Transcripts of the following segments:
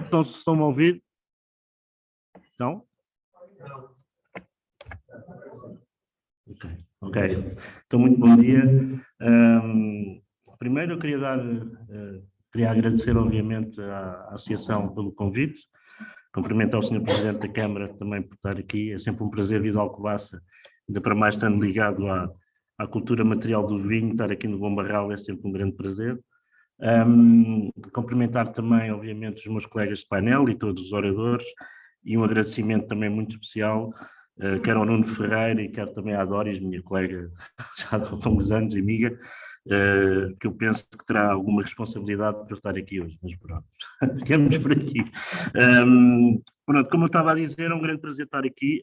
Então, se estão a ouvir? Estão? Ok. Então, muito bom dia. Primeiro, eu queria agradecer, obviamente, à Associação pelo convite, cumprimentar o Sr. Presidente da Câmara também por estar aqui. É sempre um prazer vir de Alcobaça, ainda para mais estando ligado à cultura material do vinho, estar aqui no Bom Barral é sempre um grande prazer. Cumprimentar também, obviamente, os meus colegas de painel e todos os oradores, e um agradecimento também muito especial, quer ao Nuno Ferreira e quer também à Doris, minha colega já há longos anos, amiga, que eu penso que terá alguma responsabilidade por estar aqui hoje, mas pronto, ficamos por aqui. Pronto, como eu estava a dizer, é um grande prazer estar aqui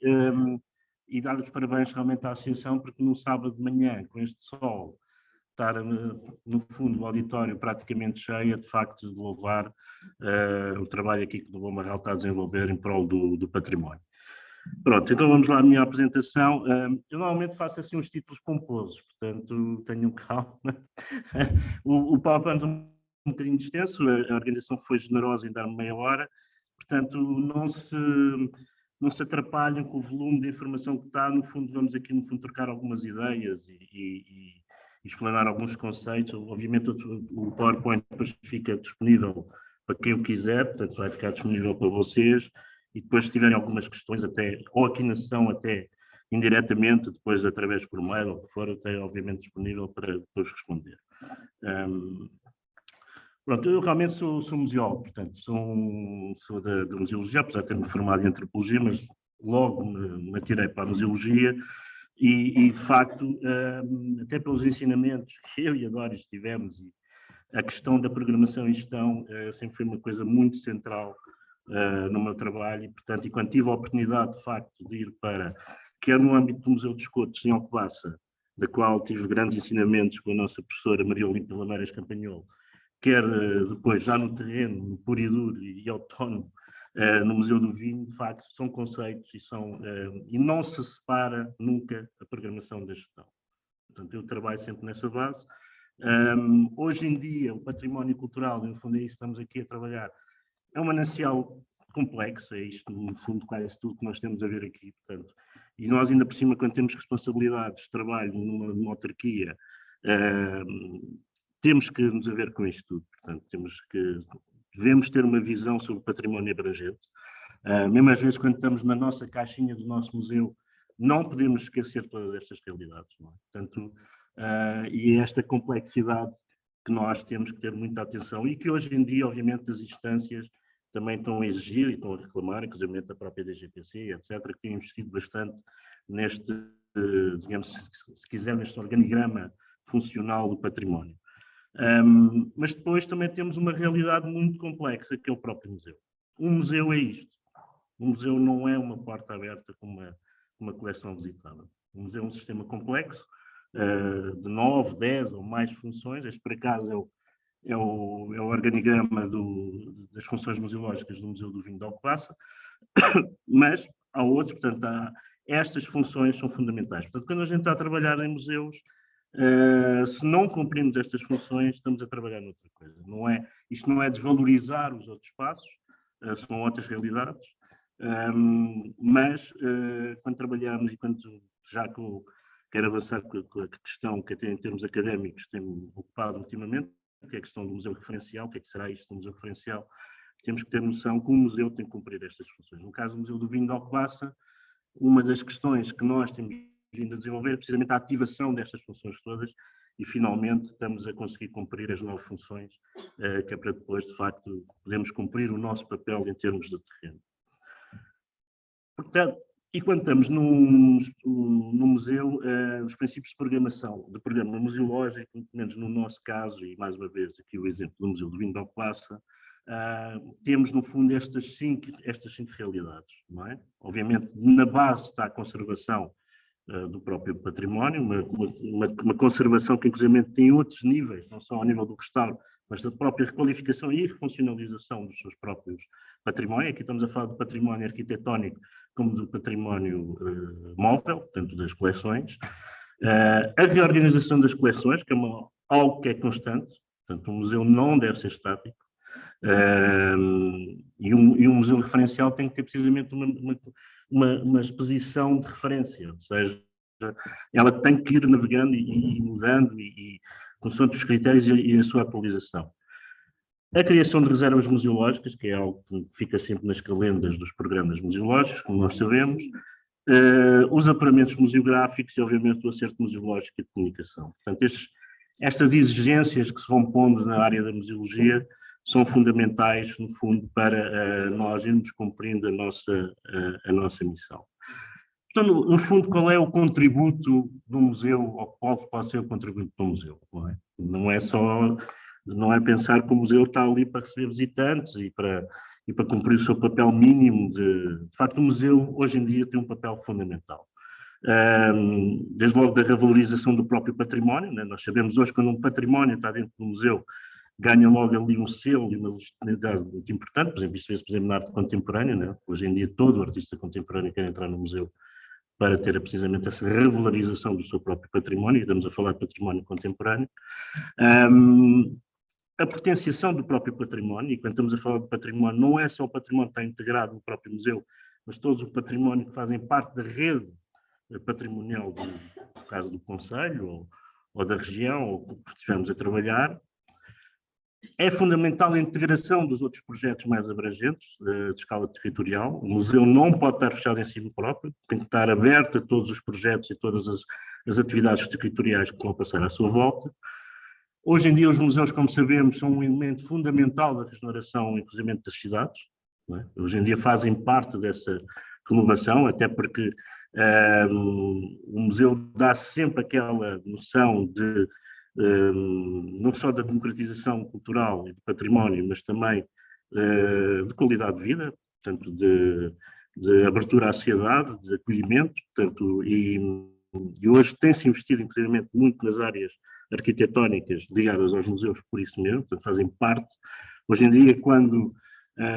e dar os parabéns realmente à Associação, porque no sábado de manhã, com este sol, estar no fundo do auditório praticamente cheia, de facto, de louvar o trabalho aqui que o Bom Barral está a desenvolver em prol do património. Pronto, então vamos lá à minha apresentação. Eu normalmente faço assim uns títulos pomposos, portanto tenham calma. O PowerPoint é um bocadinho extenso, a organização foi generosa em dar-me meia hora, portanto não se atrapalhem com o volume de informação que está. No fundo, vamos aqui trocar algumas ideias e explanar alguns conceitos. Obviamente o PowerPoint depois fica disponível para quem o quiser, portanto vai ficar disponível para vocês, e depois se tiverem algumas questões, até, ou aqui na sessão, até indiretamente, depois através por mail, ou o que for, até obviamente disponível para depois responder. Pronto, eu realmente sou museólogo, portanto sou da museologia, apesar de ter-me formado em antropologia, mas logo me atirei para a museologia. E, de facto, até pelos ensinamentos que eu e a Doris tivemos, e a questão da programação e gestão sempre foi uma coisa muito central no meu trabalho, e, portanto, e quando tive a oportunidade, de facto, de ir para, quer no âmbito do Museu dos Escotos, em Alcobaça, da qual tive grandes ensinamentos com a nossa professora Maria Olímpia Lameiras Campanhol, quer depois já no terreno, no puro e duro e autónomo, no Museu do Vinho, de facto, são conceitos e não se separa nunca a programação da gestão. Portanto, eu trabalho sempre nessa base. Hoje em dia, o património cultural, no fundo é isso que estamos aqui a trabalhar, é um manancial complexo, é isto, no fundo, quase tudo que nós temos a ver aqui, portanto. E nós, ainda por cima, quando temos responsabilidades de trabalho numa autarquia, temos que nos haver com isto tudo, portanto, devemos ter uma visão sobre o património abrangente. Mesmo às vezes, quando estamos na nossa caixinha do nosso museu, não podemos esquecer todas estas realidades, não é? Portanto, e esta complexidade que nós temos que ter muita atenção e que hoje em dia, obviamente, as instâncias também estão a exigir e estão a reclamar, inclusive a própria DGPC, etc., que tem investido bastante neste, digamos, se quiser, neste organigrama funcional do património. Mas depois também temos uma realidade muito complexa, que é o próprio museu. Um museu é isto. Um museu não é uma porta aberta com uma coleção visitável. Um museu é um sistema complexo, de 9, 10 ou mais funções. Este, por acaso, é o organigrama das funções museológicas do Museu do Vinho de Alcobaça, mas há outros, portanto, estas funções são fundamentais. Portanto, quando a gente está a trabalhar em museus, se não cumprimos estas funções, estamos a trabalhar noutra coisa. Isto não é desvalorizar os outros espaços, são outras realidades, mas quando trabalhamos e quando já quero avançar com a questão que até em termos académicos tem-me ocupado ultimamente, que é a questão do museu referencial, o que é que será isto do museu referencial, temos que ter noção que o museu tem que cumprir estas funções. No caso do Museu do Vinho de Alcobaça, uma das questões que nós temos vindo a desenvolver é precisamente a ativação destas funções todas e, finalmente, estamos a conseguir cumprir as 9 funções, que é para depois, de facto, podermos cumprir o nosso papel em termos de terreno. Portanto, e quando estamos no museu, os princípios de programação, do programa museológico, pelo menos no nosso caso, e mais uma vez aqui o exemplo do Museu do Vinho de Alcobaça, temos no fundo estas cinco realidades, não é? Obviamente na base está a conservação do próprio património, uma conservação que inclusive tem outros níveis, não só ao nível do restauro, mas da própria requalificação e refuncionalização dos seus próprios patrimónios. Aqui estamos a falar do património arquitetónico como do património móvel, portanto das coleções. A reorganização das coleções, que é algo que é constante, portanto o museu não deve ser estático. E um museu referencial tem que ter precisamente uma exposição de referência, ou seja, ela tem que ir navegando e mudando e consoante os critérios e a sua atualização. A criação de reservas museológicas, que é algo que fica sempre nas calendas dos programas museológicos, como nós sabemos, os apuramentos museográficos e, obviamente, o acerto museológico e de comunicação. Portanto, estas exigências que se vão pondo na área da museologia são fundamentais, no fundo, para nós irmos cumprindo a nossa missão. Então, no fundo, qual é o contributo do museu, ou qual pode ser o contributo do museu? Não é pensar que o museu está ali para receber visitantes e para cumprir o seu papel mínimo. De facto, o museu, hoje em dia, tem um papel fundamental. Desde logo da revalorização do próprio património, né? Nós sabemos hoje que quando um património está dentro do museu, ganha logo ali um selo e uma legitimidade muito importante. Por exemplo, isto vê-se, por exemplo, na arte contemporânea, né? Hoje em dia todo artista contemporâneo quer entrar no museu para ter precisamente essa revalorização do seu próprio património, e estamos a falar de património contemporâneo. A potenciação do próprio património, e quando estamos a falar de património, não é só o património que está integrado no próprio museu, mas todos o património que fazem parte da rede patrimonial, no caso do Conselho, ou da região, ou que estivermos a trabalhar. É fundamental a integração dos outros projetos mais abrangentes, de escala territorial. O museu não pode estar fechado em si próprio, tem que estar aberto a todos os projetos e todas as atividades territoriais que vão passar à sua volta. Hoje em dia, os museus, como sabemos, são um elemento fundamental da regeneração, inclusive das cidades. Não é? Hoje em dia fazem parte dessa renovação, até porque o museu dá sempre aquela noção de não só da democratização cultural e do património, mas também de qualidade de vida, portanto, de abertura à sociedade, de acolhimento, portanto, e hoje tem-se investido, inclusive, muito nas áreas arquitetónicas ligadas aos museus, por isso mesmo, portanto, fazem parte. Hoje em dia, quando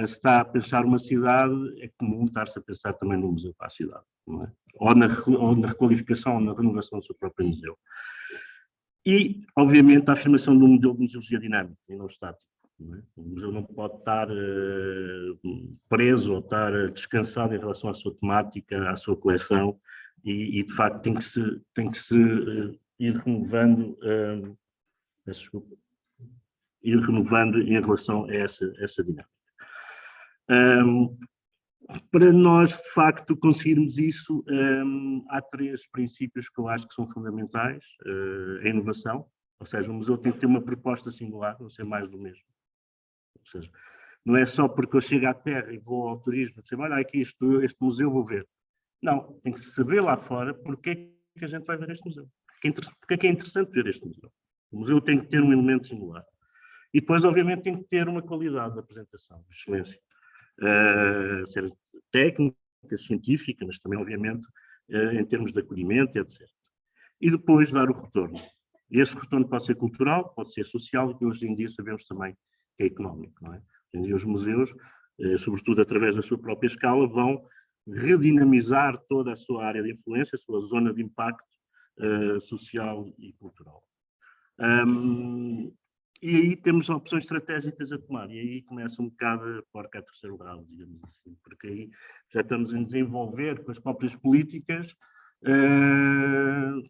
se está a pensar uma cidade, é comum estar-se a pensar também no museu para a cidade, não é? Ou na requalificação, ou na renovação do seu próprio museu. E, obviamente, a afirmação de um modelo de museologia dinâmica e não estático. Não é? O museu não pode estar preso ou estar descansado em relação à sua temática, à sua coleção, e de facto, tem que se ir renovando, em relação a essa dinâmica. Para nós, de facto, conseguirmos isso, há 3 princípios que eu acho que são fundamentais. A inovação, ou seja, o museu tem que ter uma proposta singular, não ser mais do mesmo. Ou seja, não é só porque eu chego à Terra e vou ao turismo e dizer, olha, aqui este museu vou ver. Não, tem que se saber lá fora porque é que a gente vai ver este museu. Porque é que é interessante ver este museu. O museu tem que ter um elemento singular. E depois, obviamente, tem que ter uma qualidade de apresentação, de excelência. Ser técnica, científica, mas também, obviamente, em termos de acolhimento, etc. E depois dar o retorno. E esse retorno pode ser cultural, pode ser social, e hoje em dia sabemos também que é económico. Não é? Hoje em dia os museus, sobretudo através da sua própria escala, vão redinamizar toda a sua área de influência, a sua zona de impacto social e cultural. E aí temos opções estratégicas a tomar, e aí começa um bocado a porca a terceiro grau, digamos assim, porque aí já estamos a desenvolver com as próprias políticas,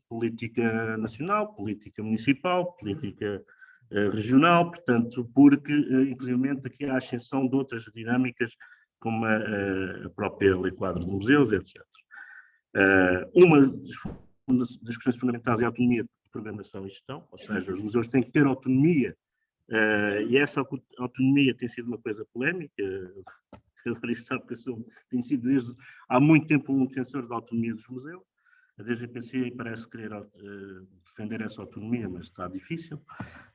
política nacional, política municipal, política regional, portanto, porque, inclusive, aqui há a ascensão de outras dinâmicas, como a própria Lei Quadro de Museus, etc. Uma das questões fundamentais é a autonomia de programação e gestão, ou seja, os museus têm que ter autonomia, e essa autonomia tem sido uma coisa polémica. Adoro isso, porque tenho sido desde há muito tempo um defensor da autonomia dos museus. A DGPC parece querer defender essa autonomia, mas está difícil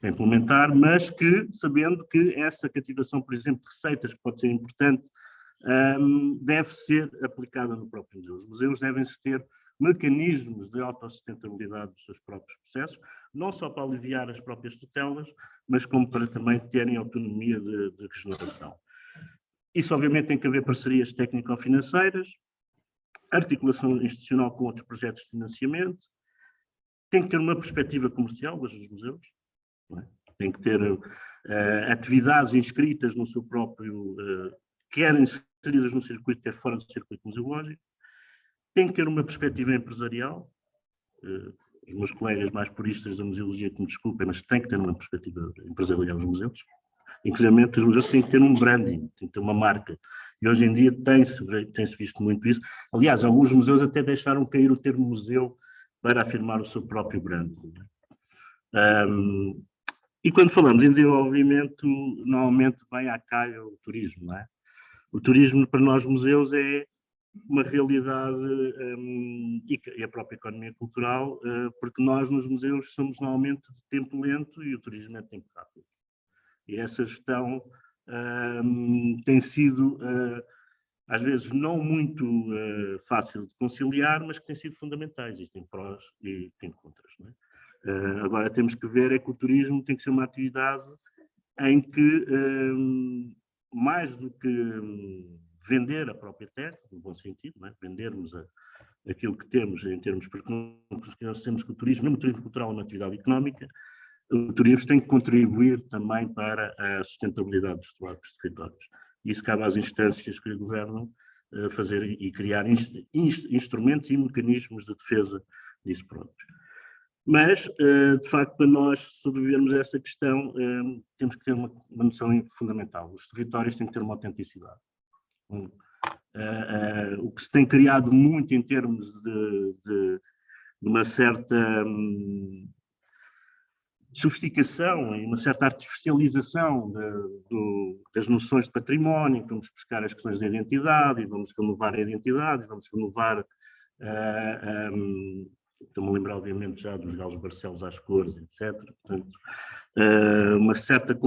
de implementar, mas que, sabendo que essa cativação, por exemplo, de receitas, que pode ser importante, deve ser aplicada no próprio museu. Os museus devem ter mecanismos de autossustentabilidade dos seus próprios processos, não só para aliviar as próprias tutelas, mas como para também terem autonomia de regeneração. Isso, obviamente, tem que haver parcerias técnico-financeiras, articulação institucional com outros projetos de financiamento, tem que ter uma perspectiva comercial dos museus, não é? tem que ter atividades inscritas no seu próprio, quer inseridas no circuito, quer fora do circuito museológico, tem que ter uma perspectiva empresarial. Os meus colegas mais puristas da museologia que me desculpem, mas tem que ter uma perspectiva empresarial nos museus. Inclusive, os museus têm que ter um branding, têm que ter uma marca. E hoje em dia tem-se visto muito isso. Aliás, alguns museus até deixaram cair o termo museu para afirmar o seu próprio branding. E quando falamos em desenvolvimento, normalmente vem à calha o turismo, não é? O turismo para nós museus é uma realidade e a própria economia cultural, porque nós nos museus somos normalmente de tempo lento e o turismo é de tempo rápido. E essa gestão tem sido, às vezes, não muito fácil de conciliar, mas que tem sido fundamentais. E tem prós e tem contras. Não é? Agora, temos que ver é que o turismo tem que ser uma atividade em que, mais do que vender a própria terra, no bom sentido, não é? Vendermos aquilo que temos em termos, porque nós temos que o turismo, mesmo o turismo cultural é uma atividade económica, o turismo tem que contribuir também para a sustentabilidade dos próprios territórios. E isso cabe às instâncias que o governam fazer e criar instrumentos e mecanismos de defesa disso próprio. Mas, de facto, para nós sobrevivermos a essa questão, temos que ter uma noção fundamental. Os territórios têm que ter uma autenticidade. O que se tem criado muito em termos de uma certa sofisticação e uma certa artificialização das noções de património, vamos buscar as questões da identidade, e vamos renovar a identidade, vamos renovar, estou-me a lembrar obviamente já dos galos Barcelos às cores, etc. Portanto, uma certa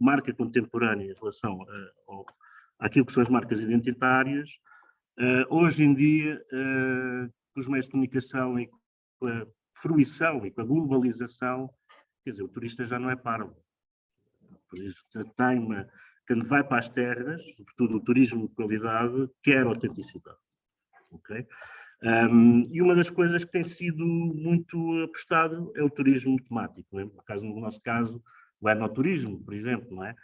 marca contemporânea em relação àquilo que são as marcas identitárias. Hoje em dia, com os meios de comunicação e com a fruição e com a globalização, quer dizer, o turista já não é parvo. Por isso, quando vai para as terras, sobretudo o turismo de qualidade, quer autenticidade. Okay? E uma das coisas que tem sido muito apostado é o turismo temático. Não é? No nosso caso, o enoturismo, por exemplo. Não é?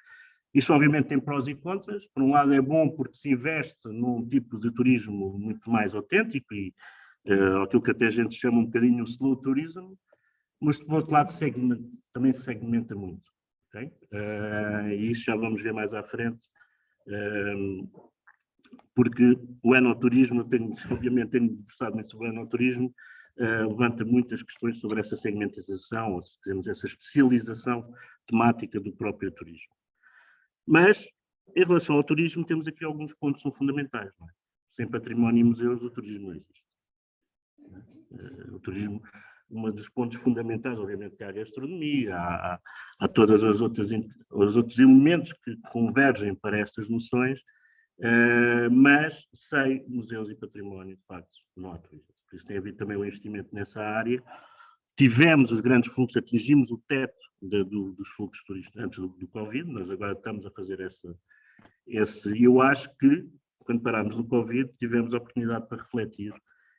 Isso, obviamente, tem prós e contras. Por um lado, é bom porque se investe num tipo de turismo muito mais autêntico e aquilo que até a gente chama um bocadinho o slow tourism, mas, por outro lado, também se segmenta muito. Okay? E isso já vamos ver mais à frente, porque o enoturismo, obviamente, tenho debruçado muito sobre o enoturismo, levanta muitas questões sobre essa segmentação, ou se quisermos, essa especialização temática do próprio turismo. Mas, em relação ao turismo, temos aqui alguns pontos que são fundamentais. Não é? Sem património e museus, o turismo não existe. O turismo, um dos pontos fundamentais, obviamente, que há a gastronomia, há todos os outros elementos que convergem para essas noções, mas sem museus e património, de facto, não há turismo. Por isso tem havido também um investimento nessa área. Tivemos os grandes fluxos, atingimos o teto dos fluxos turísticos antes do Covid, mas agora estamos a fazer e eu acho que, quando parámos no Covid, tivemos a oportunidade para refletir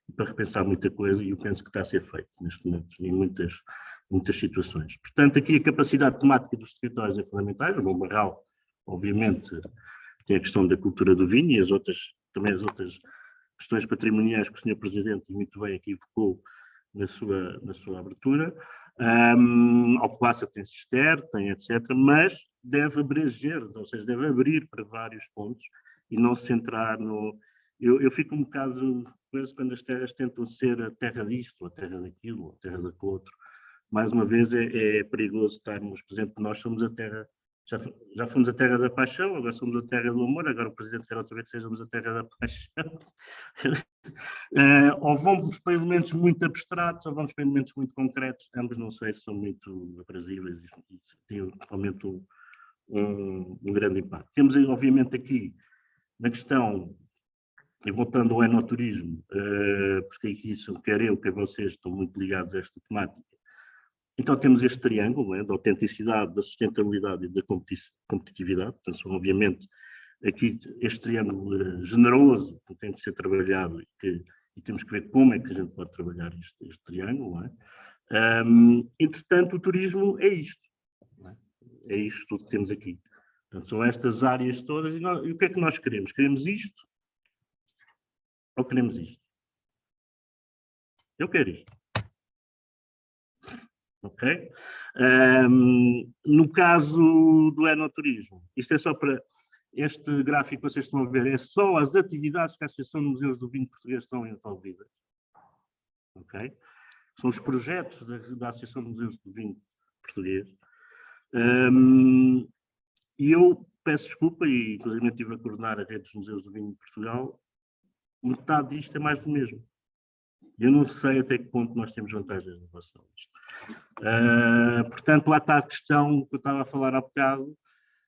e para repensar muita coisa, e eu penso que está a ser feito neste momento, em muitas situações. Portanto, aqui a capacidade temática dos territórios é fundamental. O Bom Barral, obviamente, tem a questão da cultura do vinho e também as outras questões patrimoniais que o Sr. Presidente muito bem aqui evocou na sua abertura. Alcobaça tem Cister, tem etc., mas deve abranger, ou seja, deve abrir para vários pontos e não se centrar no... Eu fico um bocado preso quando as terras tentam ser a terra disto, a terra daquilo, a terra daquele outro. Mais uma vez é perigoso estarmos, por exemplo, nós somos a terra, já fomos a terra da paixão, agora somos a terra do amor, agora o Presidente quer outra vez que sejamos a terra da paixão. Ou vamos para elementos muito abstratos, ou vamos para elementos muito concretos, ambos não sei se são muito aprazíveis e têm realmente um grande impacto. Temos, obviamente, aqui, na questão, e voltando ao enoturismo, porque aqui isso, quer eu, quer vocês, estão muito ligados a esta temática. Então temos este triângulo, da autenticidade, da sustentabilidade e da competitividade. Portanto, são, obviamente, aqui este triângulo generoso que tem que ser trabalhado e temos que ver como é que a gente pode trabalhar este triângulo. Entretanto, o turismo é isto. é isto tudo que temos aqui. Portanto, são estas áreas todas. E o que é que nós queremos? Queremos isto? Ou queremos isto? Eu quero isto. Ok? No caso do enoturismo, isto é só para... Este gráfico que vocês estão a ver é só as atividades que a Associação de Museus do Vinho Português estão envolvidas. Ok? São os projetos da Associação de Museus do Vinho Português. E eu peço desculpa, e inclusive estive a coordenar a rede dos museus do vinho de Portugal, metade disto é mais do mesmo. Eu não sei até que ponto nós temos vantagens em relação a isto. Portanto, lá está a questão que eu estava a falar há bocado,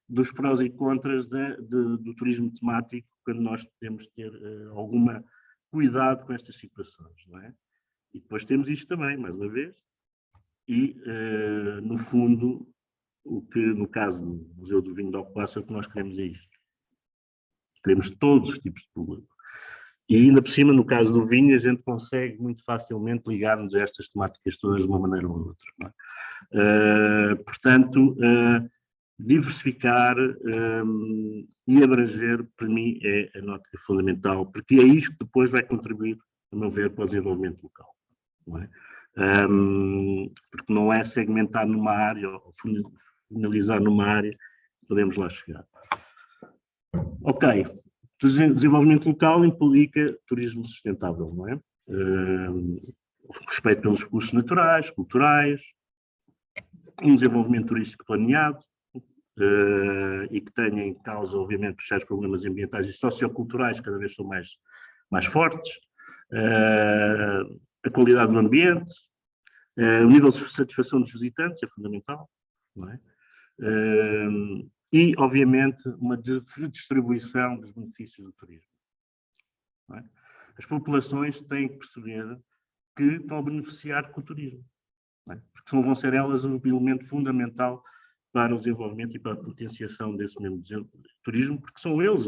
dos prós e contras do turismo temático, quando nós temos de ter alguma cuidado com estas situações, não é? E depois temos isto também, mais uma vez, e, no fundo, o que, no caso do Museu do Vinho de Alcobaça, o que nós queremos é isto. Queremos todos os tipos de público. E ainda por cima, no caso do vinho, a gente consegue muito facilmente ligar-nos a estas temáticas todas de uma maneira ou outra. Não é? Portanto, diversificar e abranger, para mim, é a nota fundamental, porque é isto que depois vai contribuir, a meu ver, para o desenvolvimento local. Não é? Porque não é segmentar numa área ou finalizar numa área, podemos lá chegar. Ok, desenvolvimento local implica turismo sustentável, não é? Respeito pelos recursos naturais, culturais, um desenvolvimento turístico planeado e que tenha em causa, obviamente, os sérios problemas ambientais e socioculturais cada vez são mais fortes, a qualidade do ambiente, o nível de satisfação dos visitantes é fundamental, não é? E, obviamente, uma redistribuição dos benefícios do turismo. Não é? As populações têm que perceber que estão a beneficiar com o turismo, não é? Porque vão ser elas um elemento fundamental para o desenvolvimento e para a potenciação desse mesmo turismo, porque são eles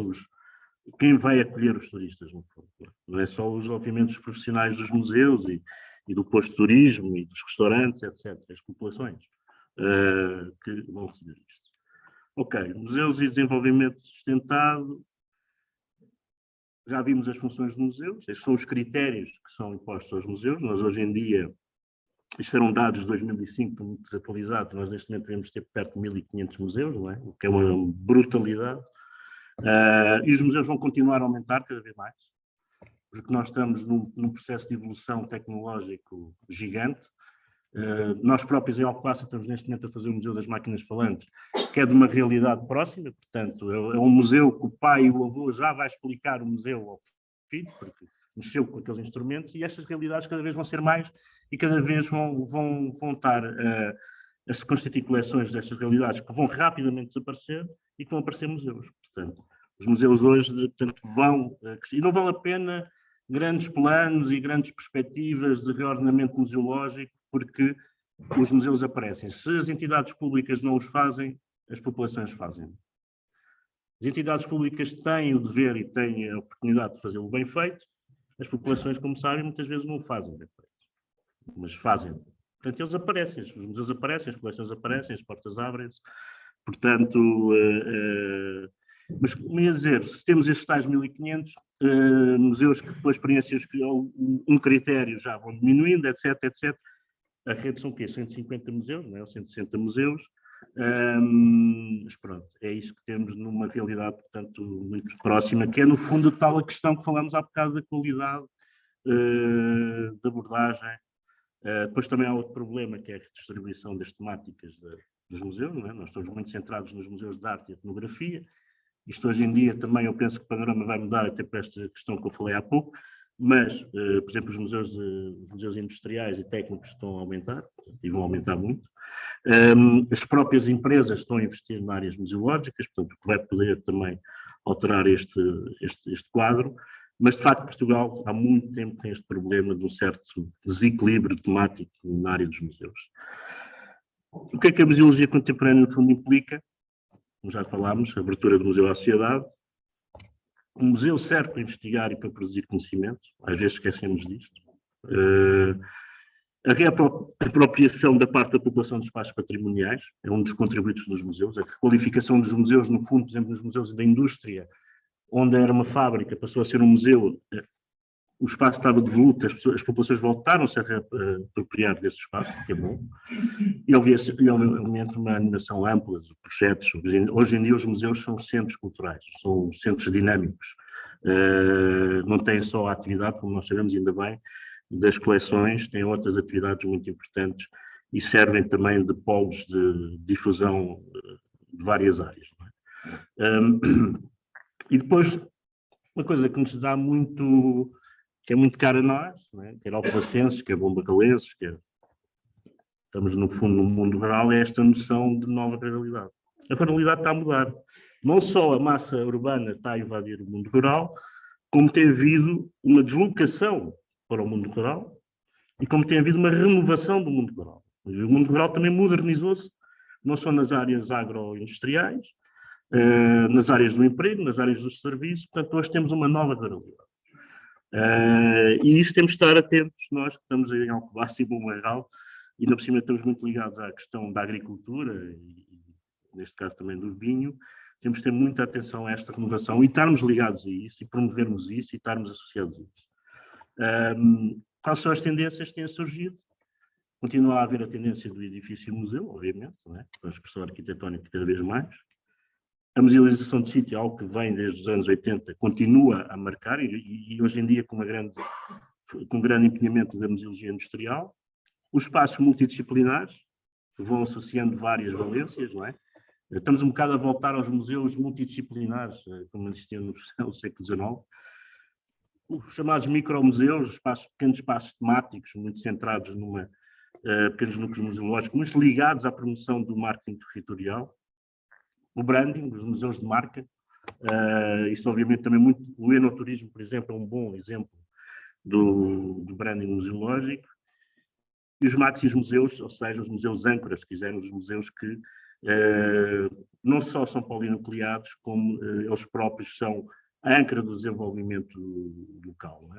quem vai acolher os turistas, no fundo. Não é só, obviamente, os profissionais dos museus e do posto de turismo e dos restaurantes, etc. As populações que vão receber isto. Ok, museus e desenvolvimento sustentado. Já vimos as funções dos museus, estes são os critérios que são impostos aos museus. Nós, hoje em dia, isto eram dados de 2005, muito desatualizados, nós neste momento devemos ter perto de 1.500 museus, não é? O que é uma brutalidade. E os museus vão continuar a aumentar cada vez mais, porque nós estamos num processo de evolução tecnológico gigante. Nós próprios em Alcobaça estamos neste momento a fazer o Museu das Máquinas Falantes, que é de uma realidade próxima, portanto é um museu que o pai e o avô já vai explicar o museu ao filho, porque mexeu com aqueles instrumentos, e estas realidades cada vez vão ser mais e cada vez vão estar a se constituir coleções destas realidades que vão rapidamente desaparecer e que vão aparecer museus. Portanto, os museus hoje vão, e não vale a pena grandes planos e grandes perspectivas de reordenamento museológico, porque os museus aparecem. Se as entidades públicas não os fazem, as populações fazem. As entidades públicas têm o dever e têm a oportunidade de fazê-lo bem feito, as populações, como sabem, muitas vezes não o fazem bem feito, mas fazem. Portanto, eles aparecem, os museus aparecem, as coleções aparecem, as portas abrem-se. Portanto, mas como ia dizer, se temos estes tais 1.500 museus que depois experiências que um critério já vão diminuindo, etc, etc. A rede são o quê? 150 museus, não é? Ou 160 museus. Mas pronto, é isso que temos numa realidade, portanto, muito próxima, que é no fundo tal a questão que falámos há bocado da qualidade da abordagem. Depois também há outro problema, que é a redistribuição das temáticas dos museus, não é? Nós estamos muito centrados nos museus de arte e etnografia. Isto hoje em dia também eu penso que o panorama vai mudar até para esta questão que eu falei há pouco, mas, por exemplo, os museus industriais e técnicos estão a aumentar, e vão aumentar muito. As próprias empresas estão a investir em áreas museológicas, portanto, o que vai poder também alterar este quadro, mas, de facto, Portugal há muito tempo tem este problema de um certo desequilíbrio temático na área dos museus. O que é que a museologia contemporânea, no fundo, implica? Como já falámos, a abertura do museu à sociedade, um museu serve para investigar e para produzir conhecimento, às vezes esquecemos disto. A reapropriação da parte da população dos espaços patrimoniais é um dos contributos dos museus. A qualificação dos museus, no fundo, por exemplo, nos museus da indústria, onde era uma fábrica, passou a ser um museu, o espaço estava devoluto, as populações voltaram-se a reapropriar desse espaço, que é bom. E obviamente uma animação ampla de projetos. Hoje em dia os museus são centros culturais, são centros dinâmicos. Não têm só a atividade, como nós sabemos ainda bem, das coleções, têm outras atividades muito importantes e servem também de polos de difusão de várias áreas. E depois, uma coisa que nos dá muito, que é muito cara a nós, quer alcobacenses, quer bombardalenses, estamos no fundo no mundo rural, é esta noção de nova ruralidade. A ruralidade está a mudar. Não só a massa urbana está a invadir o mundo rural, como tem havido uma deslocação para o mundo rural e como tem havido uma renovação do mundo rural. O mundo rural também modernizou-se, não só nas áreas agroindustriais, nas áreas do emprego, nas áreas dos serviços. Portanto, hoje temos uma nova ruralidade. E isso temos de estar atentos, nós que estamos em Alcobaça e Bumarral, e ainda por cima estamos muito ligados à questão da agricultura e, neste caso, também do vinho. Temos de ter muita atenção a esta renovação e estarmos ligados a isso e promovermos isso e estarmos associados a isso. Quais são as tendências que têm surgido? Continua a haver a tendência do edifício-museu, obviamente, com a expressão arquitetónica cada vez mais. A musealização de sítio é algo que vem desde os anos 80, continua a marcar e hoje em dia com um grande empenhamento da museologia industrial. Os espaços multidisciplinares, que vão associando várias valências, Estamos um bocado a voltar aos museus multidisciplinares, como existiam no século XIX. Os chamados micromuseus, pequenos espaços temáticos, muito centrados pequenos núcleos museológicos, muito ligados à promoção do marketing territorial. O branding, os museus de marca. Isso, obviamente, também muito. O enoturismo, por exemplo, é um bom exemplo do branding museológico. E os maxis-museus, ou seja, os museus âncoras, se quisermos, os museus que não só são polinucleados, como eles próprios são a âncora do desenvolvimento local,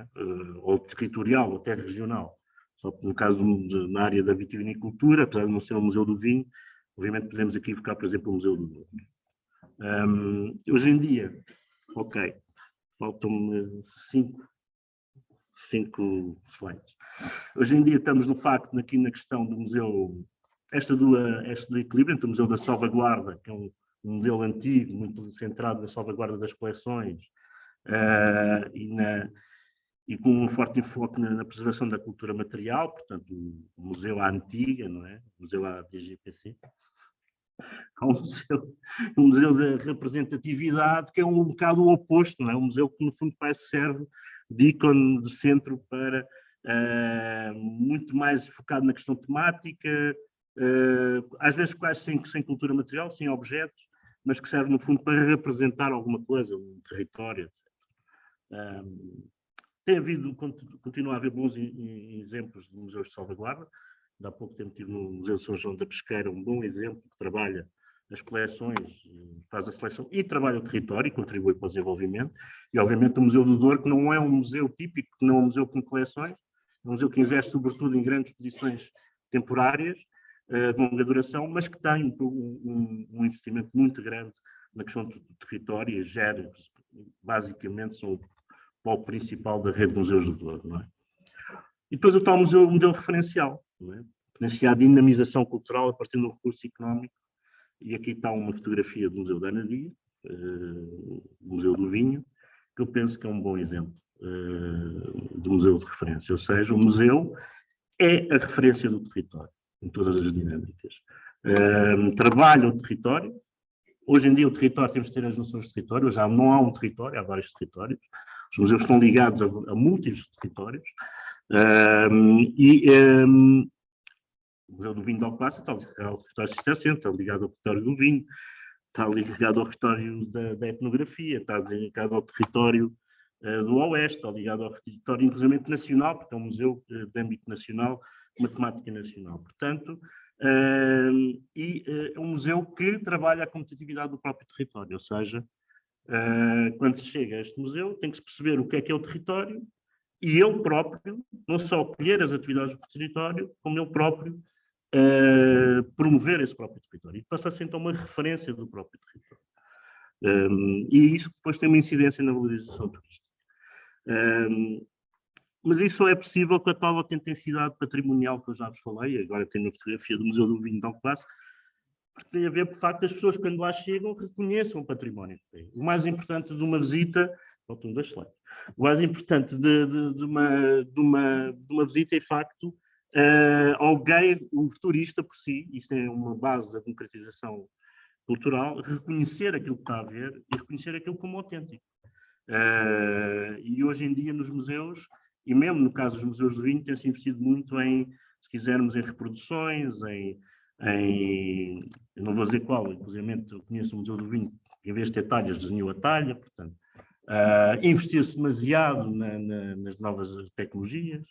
ou territorial, ou até regional. Só que no caso na área da vitivinicultura, apesar de não ser um museu do vinho, obviamente podemos aqui evocar, por exemplo, o Museu do Douro. Hoje em dia, faltam-me cinco slides. Hoje em dia estamos no facto, aqui na questão do museu, este do equilíbrio entre o Museu da Salvaguarda, que é um modelo antigo, muito centrado na salvaguarda das coleções, e com um forte enfoque na preservação da cultura material, portanto, o museu à antiga, o museu à DGPC. Há um museu da representatividade, que é um bocado o oposto, um museu que, no fundo, serve de ícone de centro para muito mais focado na questão temática, às vezes quase sem cultura material, sem objetos, mas que serve, no fundo, para representar alguma coisa, um território, etc. Continua a haver bons exemplos de museus de salvaguarda. Há pouco tempo tive no Museu de São João da Pesqueira um bom exemplo que trabalha as coleções, faz a seleção e trabalha o território e contribui para o desenvolvimento. E, obviamente, o Museu do Douro, que não é um museu típico, que não é um museu com coleções, é um museu que investe, sobretudo, em grandes exposições temporárias, de longa duração, mas que tem um investimento muito grande na questão do território e gera, basicamente, são o polo principal da rede de museus do Douro. E depois o tal museu, modelo referencial, referenciar a dinamização cultural a partir do recurso económico. E aqui está uma fotografia do Museu da Anadia, do Museu do Vinho, que eu penso que é um bom exemplo de museu de referência. Ou seja, o museu é a referência do território, em todas as dinâmicas. Trabalha o território. Hoje em dia o território, temos de ter as noções de território. Já não há um território, há vários territórios. Os museus estão ligados a múltiplos territórios. O Museu do Vinho de Alcobaça está ligado ao território cisterciense, está ligado ao território do vinho, está ligado ao território da etnografia, está ligado ao território do Oeste, está ligado ao território, inclusive, nacional, porque é um museu de âmbito nacional, uma temática nacional. Portanto, é um museu que trabalha a competitividade do próprio território, ou seja, quando se chega a este museu, tem que se perceber o que é o território e ele próprio, não só acolher as atividades do território, como ele próprio promover esse próprio território. E passa a ser então uma referência do próprio território. E isso depois tem uma incidência na valorização turística. Mas isso só é possível com a tal autenticidade patrimonial que eu já vos falei, agora tenho a fotografia do Museu do Vinho de Alcobaça, porque tem a ver, por facto, as pessoas, quando lá chegam, reconheçam o património que têm. O mais importante de uma visita, faltam 2 slides, o mais importante de uma visita é, de facto, alguém, o turista por si, isto é uma base da democratização cultural, reconhecer aquilo que está a ver e reconhecer aquilo como autêntico. E hoje em dia, nos museus, e mesmo no caso dos museus do vinho, tem-se investido muito em, se quisermos, em reproduções, eu não vou dizer qual, inclusive eu conheço o Museu do Vinho, em vez de ter talhas, desenhou a talha, portanto, investir-se demasiado nas novas tecnologias,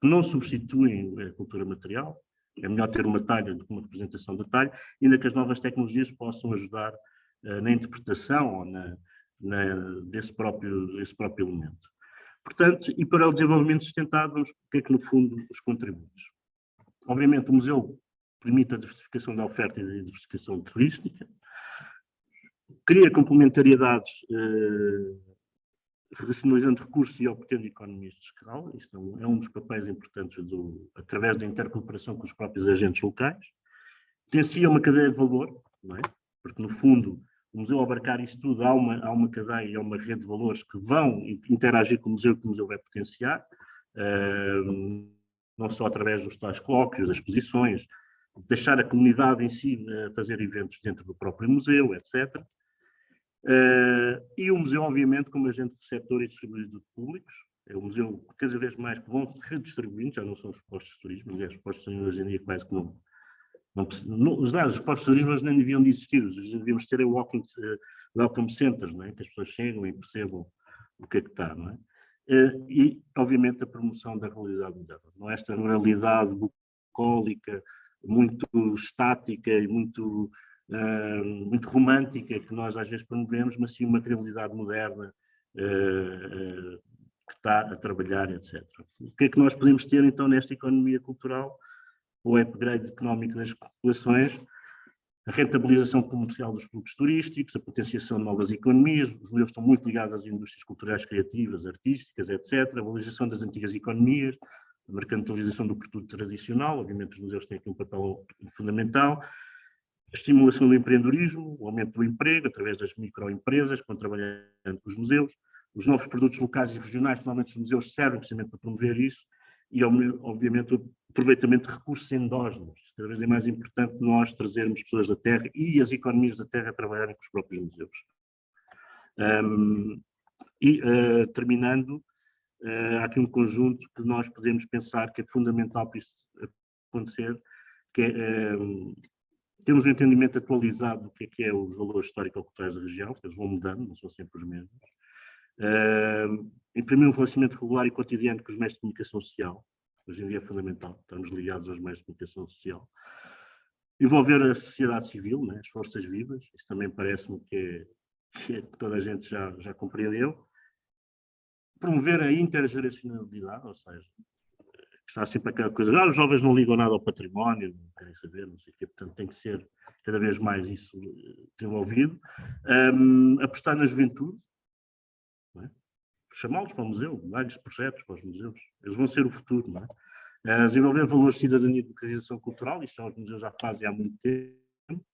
que não substituem a cultura material. É melhor ter uma talha do que uma representação da talha, ainda que as novas tecnologias possam ajudar na interpretação ou desse próprio elemento. Portanto, e para o desenvolvimento sustentável, vamos o que é que, no fundo, os contributos. Obviamente, o museu permite a diversificação da oferta e a diversificação turística, cria complementariedades racionalizando recursos e obtendo economias de escala. Isto é um dos papéis importantes através da intercooperação com os próprios agentes locais. Potencia uma cadeia de valor, não é? Porque, no fundo, o museu abarcar isto tudo, há uma cadeia, há uma rede de valores que vão interagir com o museu, que o museu vai potenciar, não só através dos tais colóquios, das exposições, deixar a comunidade em si fazer eventos dentro do próprio museu, etc. E o museu, obviamente, como agente receptor e distribuidor de públicos, é o museu cada vez mais que vão redistribuindo, já não são os postos de turismo, aliás, os postos de turismo hoje em dia quase que não os postos de turismo nem deviam de existir, devíamos ter welcome centers, não é? Que as pessoas chegam e percebam o que é que está, não é? E, obviamente, a promoção da realidade moderna, não é? Esta realidade bucólica, muito estática e muito romântica que nós às vezes promovemos, mas sim uma realidade moderna que está a trabalhar, etc. O que é que nós podemos ter, então, nesta economia cultural? O upgrade económico das populações, a rentabilização comercial dos fluxos turísticos, a potenciação de novas economias, os museus estão muito ligados às indústrias culturais criativas, artísticas, etc., a valorização das antigas economias, a mercantilização do produto tradicional, obviamente os museus têm aqui um papel fundamental, a estimulação do empreendedorismo, o aumento do emprego através das microempresas que vão trabalhando com os museus, os novos produtos locais e regionais, normalmente os museus servem precisamente para promover isso, e, obviamente, o aproveitamento de recursos endógenos. Cada vez é mais importante nós trazermos pessoas da terra e as economias da terra a trabalharem com os próprios museus. Terminando, há aqui um conjunto que nós podemos pensar que é fundamental para isso acontecer, que é temos um entendimento atualizado do que é os valores histórico-culturais da região, que eles vão mudando, não são sempre os mesmos. Imprimir um relacionamento regular e cotidiano com os meios de comunicação social. Hoje em dia é fundamental, estamos ligados aos meios de comunicação social. Envolver a sociedade civil, né, as forças vivas, isso também parece-me que toda a gente já compreendeu. Promover a intergeracionalidade, ou seja, está sempre aquela coisa, os jovens não ligam nada ao património, não querem saber, não sei o quê, portanto tem que ser cada vez mais isso desenvolvido. Apostar na juventude, não é? Chamá-los para o museu, dar-lhes projetos para os museus, eles vão ser o futuro, não é? Desenvolver valores de cidadania e democratização cultural, isto os museus já fazem há muito tempo,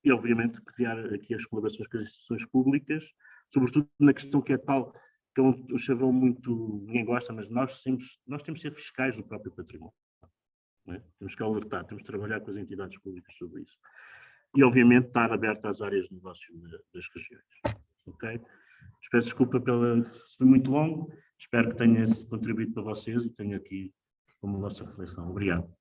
e obviamente criar aqui as colaborações com as instituições públicas, sobretudo na questão que é tal, que é um chavão muito, ninguém gosta, mas nós temos que ser fiscais do próprio património, não é? Temos que alertar, temos que trabalhar com as entidades públicas sobre isso. E obviamente estar aberto às áreas de negócio das regiões, ok? Peço desculpa se foi muito longo, espero que tenha contribuído para vocês e tenho aqui como vossa reflexão. Obrigado.